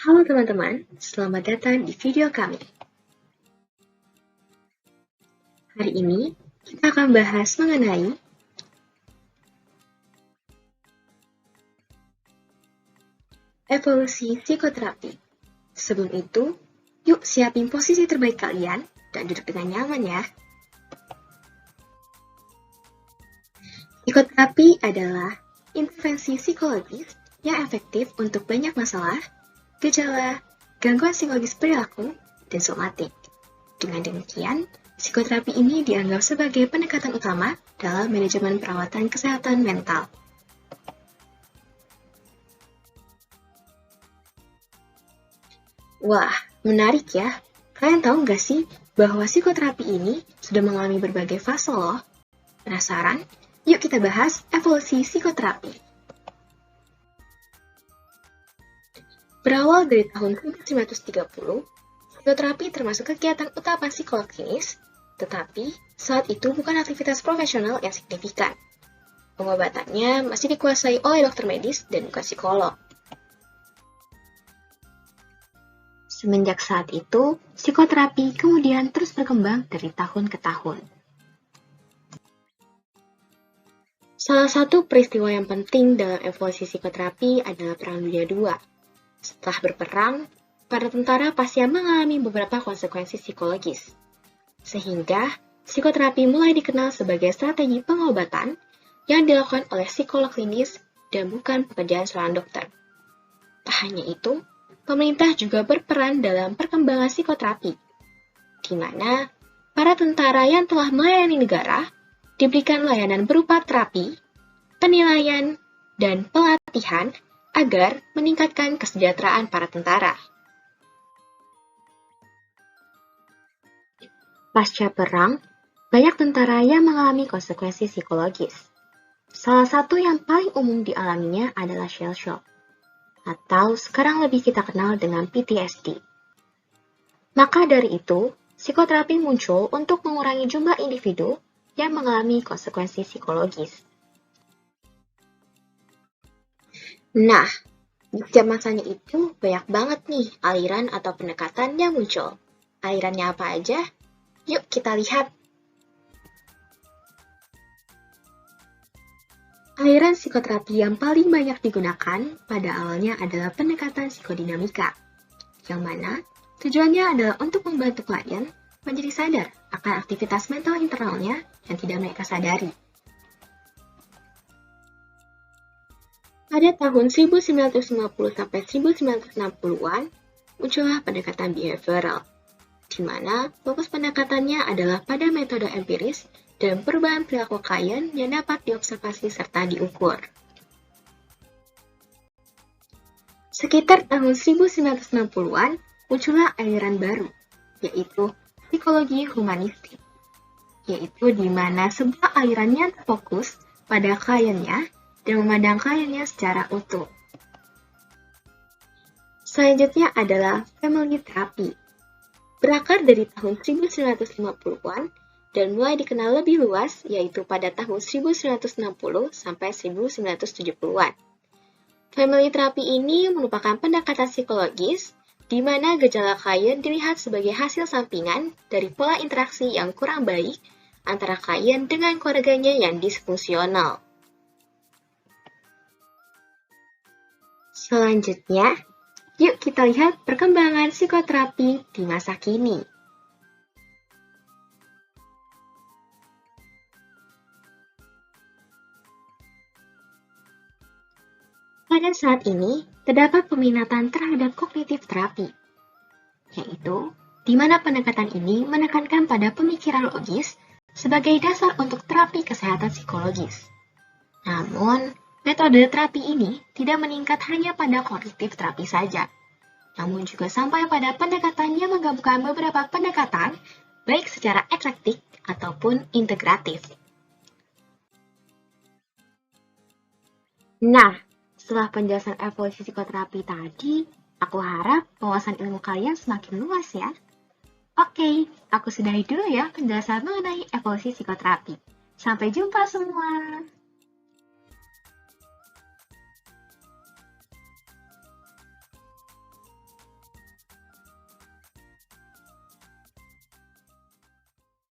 Halo teman-teman, selamat datang di video kami. Hari ini kita akan bahas mengenai evolusi psikoterapi. Sebelum itu, yuk siapin posisi terbaik kalian dan duduk dengan nyaman ya. Psikoterapi adalah intervensi psikologis yang efektif untuk banyak masalah, gejala, gangguan psikologis perilaku, dan somatik. Dengan demikian, psikoterapi ini dianggap sebagai pendekatan utama dalam manajemen perawatan kesehatan mental. Wah, menarik ya. Kalian tahu nggak sih bahwa psikoterapi ini sudah mengalami berbagai fase loh? Penasaran? Yuk kita bahas evolusi psikoterapi. Berawal dari tahun 1930, psikoterapi termasuk kegiatan utama psikolog klinis, tetapi saat itu bukan aktivitas profesional yang signifikan. Pengobatannya masih dikuasai oleh dokter medis dan bukan psikolog. Semenjak saat itu, psikoterapi kemudian terus berkembang dari tahun ke tahun. Salah satu peristiwa yang penting dalam evolusi psikoterapi adalah Perang Dunia II. Setelah berperang, para tentara pasti mengalami beberapa konsekuensi psikologis. Sehingga, psikoterapi mulai dikenal sebagai strategi pengobatan yang dilakukan oleh psikolog klinis dan bukan pekerjaan seorang dokter. Tak hanya itu, pemerintah juga berperan dalam perkembangan psikoterapi, di mana para tentara yang telah melayani negara diberikan layanan berupa terapi, penilaian, dan pelatihan agar meningkatkan kesejahteraan para tentara. Pasca perang, banyak tentara yang mengalami konsekuensi psikologis. Salah satu yang paling umum dialaminya adalah shell shock, atau sekarang lebih kita kenal dengan PTSD. Maka dari itu, psikoterapi muncul untuk mengurangi jumlah individu yang mengalami konsekuensi psikologis. Nah, di setiap masanya itu banyak banget nih aliran atau pendekatan yang muncul. Alirannya apa aja? Yuk kita lihat. Aliran psikoterapi yang paling banyak digunakan pada awalnya adalah pendekatan psikodinamika, yang mana tujuannya adalah untuk membantu klien menjadi sadar akan aktivitas mental internalnya yang tidak mereka sadari. Pada tahun 1950 sampai 1960-an, muncullah pendekatan behavioral, di mana fokus pendekatannya adalah pada metode empiris dan perubahan perilaku klien yang dapat diobservasi serta diukur. Sekitar tahun 1960-an, muncullah aliran baru, yaitu psikologi humanistik, yaitu di mana sebuah aliran yang fokus pada kliennya dan memandang kliennya secara utuh. Selanjutnya adalah family therapy, berakar dari tahun 1950-an dan mulai dikenal lebih luas yaitu pada tahun 1960 sampai 1970-an. Family therapy ini merupakan pendekatan psikologis di mana gejala klien dilihat sebagai hasil sampingan dari pola interaksi yang kurang baik antara klien dengan keluarganya yang disfungsional. Selanjutnya, yuk kita lihat perkembangan psikoterapi di masa kini. Pada saat ini, terdapat peminatan terhadap kognitif terapi, yaitu di mana pendekatan ini menekankan pada pemikiran logis sebagai dasar untuk terapi kesehatan psikologis. Namun, metode terapi ini tidak meningkat hanya pada kognitif terapi saja, namun juga sampai pada pendekatan yang menggabungkan beberapa pendekatan, baik secara eklektik ataupun integratif. Nah, setelah penjelasan evolusi psikoterapi tadi, aku harap wawasan ilmu kalian semakin luas ya. Oke, aku sudahi dulu ya penjelasan mengenai evolusi psikoterapi. Sampai jumpa semua!